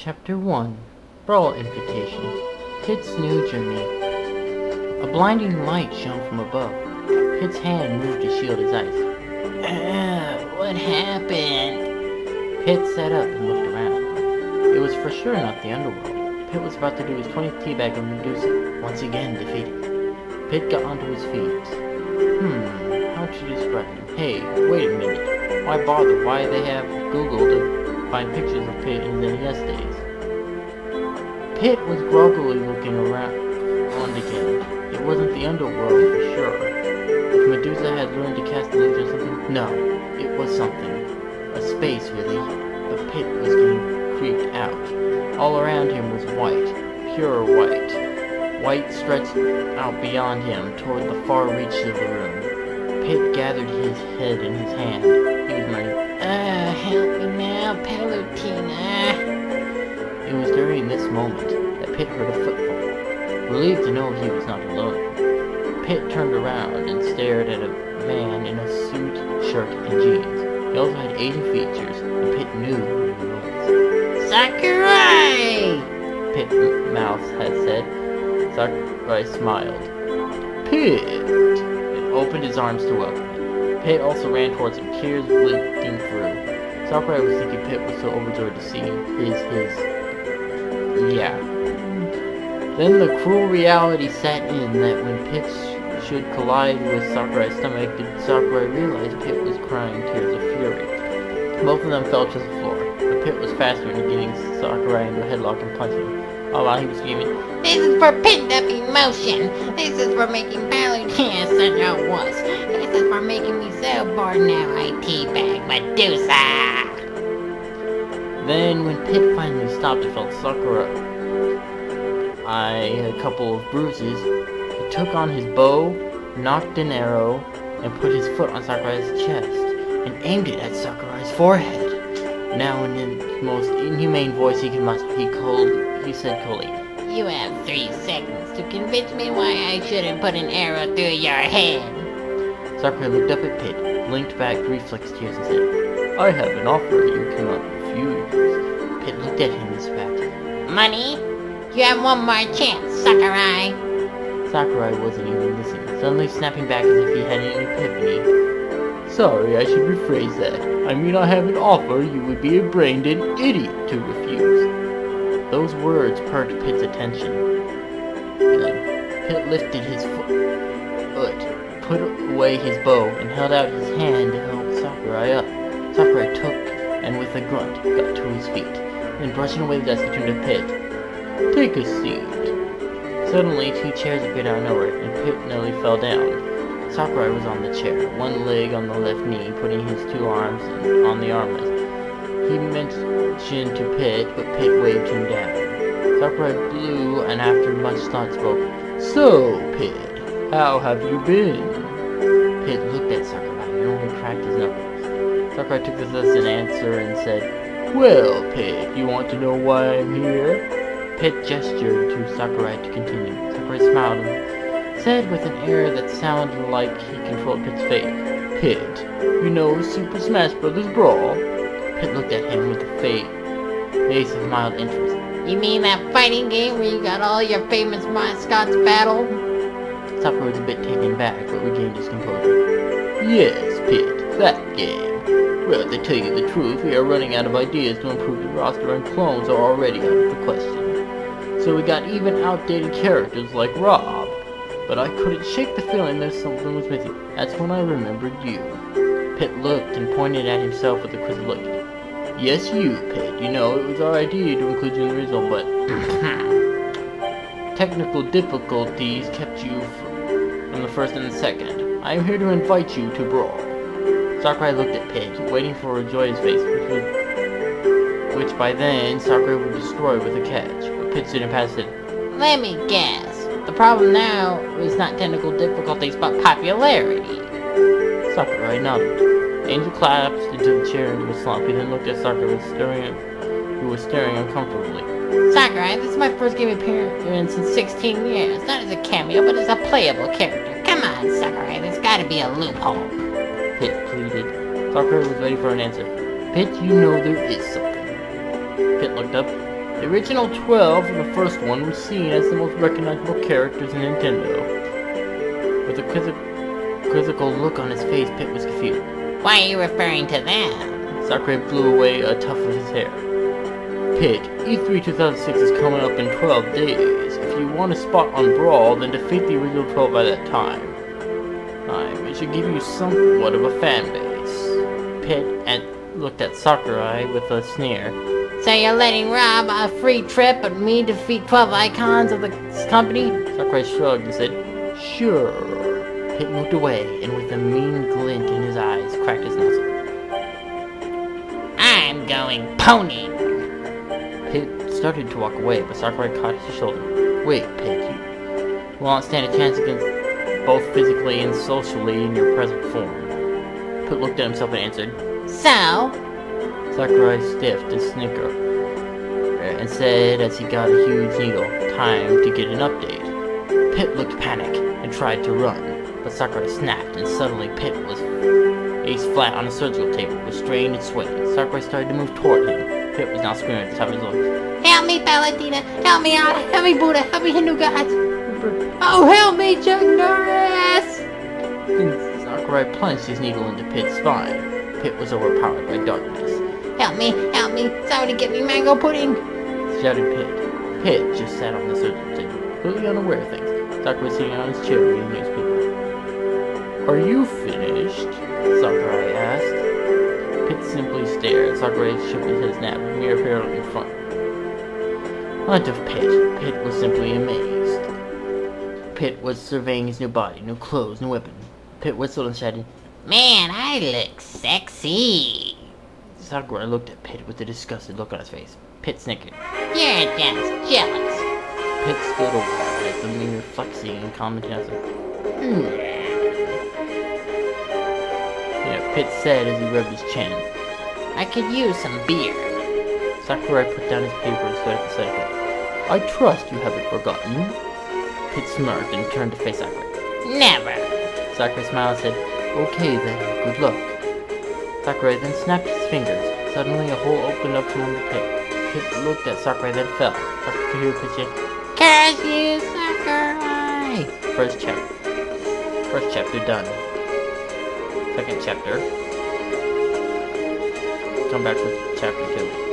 Chapter 1 Brawl Invitation Pit's New Journey. A blinding light shone from above. Pit's hand moved to shield his eyes. What happened? Pit sat up and looked around. It was for sure not the underworld. Pit was about to do his 20th teabag of Medusa, once again defeated. Pit got onto his feet. How to describe him? Hey, wait a minute. Why bother? Why they have Google to find pictures of Pit in the NES days? Pit was groggily looking around again. It wasn't the underworld for sure. If Medusa had learned to cast illusions or something, no, it was something. A space, really. But Pit was getting creeped out. All around him was white, pure white. White stretched out beyond him toward the far reaches of the room. Pit gathered his head in his hand. He was muttering, help me now, Palutena. It was during this moment that Pit heard a footfall. Relieved to know he was not alone, Pit turned around and stared at a man in a suit, shirt, and jeans. He also had Asian features, and Pit knew who he was. Sakurai! Pit Mouse had said. Sakurai smiled. Pit! And opened his arms to welcome him. Pit also ran towards him, tears leaking through. Sakurai was thinking Pit was so overjoyed to see yeah. Then the cruel reality set in that when Pit should collide with Sakurai's stomach, did Sakurai realize Pit was crying tears of fury. Both of them fell to the floor, but Pit was faster in getting Sakurai into a headlock and punching him, all while he was screaming, "This is for pent-up emotion! This is for making Palutena such a wuss! This is for making me so bored now I teabag Medusa!" Then, when Pit finally stopped and felt Sakurai had a couple of bruises, he took on his bow, knocked an arrow, and put his foot on Sakurai's chest, and aimed it at Sakurai's forehead. Now, in his most inhumane voice he could muster, he said coldly, "You have 3 seconds to convince me why I shouldn't put an arrow through your head." Sakurai looked up at Pit, blinked back reflex tears, and said, "I have an offer you cannot refuse." Pit looked at him and spat. "Money? You have one more chance, Sakurai." Sakurai wasn't even listening, suddenly snapping back as if he had an epiphany. "Sorry, I should rephrase that. I mean I have an offer you would be a brained and idiot to refuse." Those words perked Pit's attention. Pit lifted his foot, put away his bow, and held out his hand to help Sakurai up. Sakurai took, and with a grunt, got to his feet. Then brushing away the dust, he turned to Pit. "Take a seat." Suddenly, 2 chairs appeared out of nowhere, and Pit nearly fell down. Sakurai was on the chair, one leg on the left knee, putting his 2 arms on the armrest. He mentioned to Pit, but Pit waved him down. Sakurai blew, and after much thought spoke. "So, Pit, how have you been?" Pit looked at Sakurai and only cracked his knuckles. Sakurai took this as an answer and said, "Well, Pit, you want to know why I'm here?" Pit gestured to Sakurai to continue. Sakurai smiled and said with an air that sounded like he controlled Pit's fate, "Pit, you know Super Smash Bros. Brawl?" Pit looked at him with a face of mild interest. "You mean that fighting game where you got all your famous mascots battle?" Sakurai was a bit taken back, but regained his composure. "Yes, Pit, that game. Well, to tell you the truth, we are running out of ideas to improve the roster, and clones are already out of the question. So we got even outdated characters like Rob. But I couldn't shake the feeling that something was missing. That's when I remembered you." Pit looked and pointed at himself with a quizzical look. "Yes, you, Pit. You know, it was our idea to include you in the result, but technical difficulties kept you from the first and the second. I am here to invite you to Brawl." Sakurai looked at Pit, waiting for a joyous face, which by then Sakurai would destroy with a catch. But Pit stood and passed it. "Let me guess. The problem now is not technical difficulties, but popularity." Sakurai nodded. Angel collapsed into the chair into a slump. He then looked at Sakurai, who was staring uncomfortably. "Sakurai, this is my first game appearance in 16 years. Not as a cameo, but as a playable character. Come on, Sakurai, there's gotta be a loophole." Pit pleaded. Sakurai was ready for an answer. "Pit, you know there is something." Pit looked up. The original 12 from the first one were seen as the most recognizable characters in Nintendo. With a quizzical look on his face, Pit was confused. Why are you referring to them? Sakurai blew away a tuft of his hair. Pit, E3 2006 is coming up in 12 days. If you want a spot on Brawl, then defeat the original 12 by that time. It should give you somewhat of a fan base. Pit looked at Sakurai with a sneer. So you're letting Rob a free trip but me defeat 12 icons of the company? Sakurai shrugged and said, "Sure." Pit moved away and with a mean glint in his eyes, cracked his knuckles. I'm going pony. Pit started to walk away, but Sakurai caught his shoulder. "Wait, Pit, you will not stand a chance against both physically and socially in your present form." Pit looked at himself and answered, So? Sakurai stiffed a snicker and said as he got a huge needle, "Time to get an update." Pit looked panicked and tried to run, but Sakurai snapped and suddenly Pit was face flat on a surgical table, restrained and sweating. Sakurai started to move toward him. Pit was now screaming at the top of his voice. Help me, Palladina! Help me out! Help me, Buddha! Help me, Hindu gods! Oh, help me, Chuck Norris! Then Sakurai plunged his needle into Pit's spine. Pit was overpowered by darkness. Help me! Help me! Somebody get me mango pudding! Shouted Pit. Pit just sat on the surgical table, completely unaware of things. Sakurai was sitting on his chair reading the newspaper. "Are you finished?" Sakurai asked. Pit simply stared. Sakurai shook his nap, mirror apparently in front. What of Pit? Pit was simply amazed. Pit was surveying his new body, new clothes, new weapon. Pit whistled and shouted, Man, I look sexy! Sakurai looked at Pit with a disgusted look on his face. Pit snickered. You're just jealous. Pit stood a while at the mirror flexing and commenting on Pit said as he rubbed his chin. I could use some beer. Sakurai put down his paper and stood at the side of Pit. "I trust you haven't forgotten." Pit smirked and turned to face Sakurai. Never. Sakurai smiled and said, "Okay then, good luck." Sakurai then snapped his fingers. Suddenly a hole opened up from under Pit. Pit looked at Sakurai then fell. Sakurai could hear Pit say, Curse you, Sakurai! First chapter done. Second chapter. Come back for chapter 2.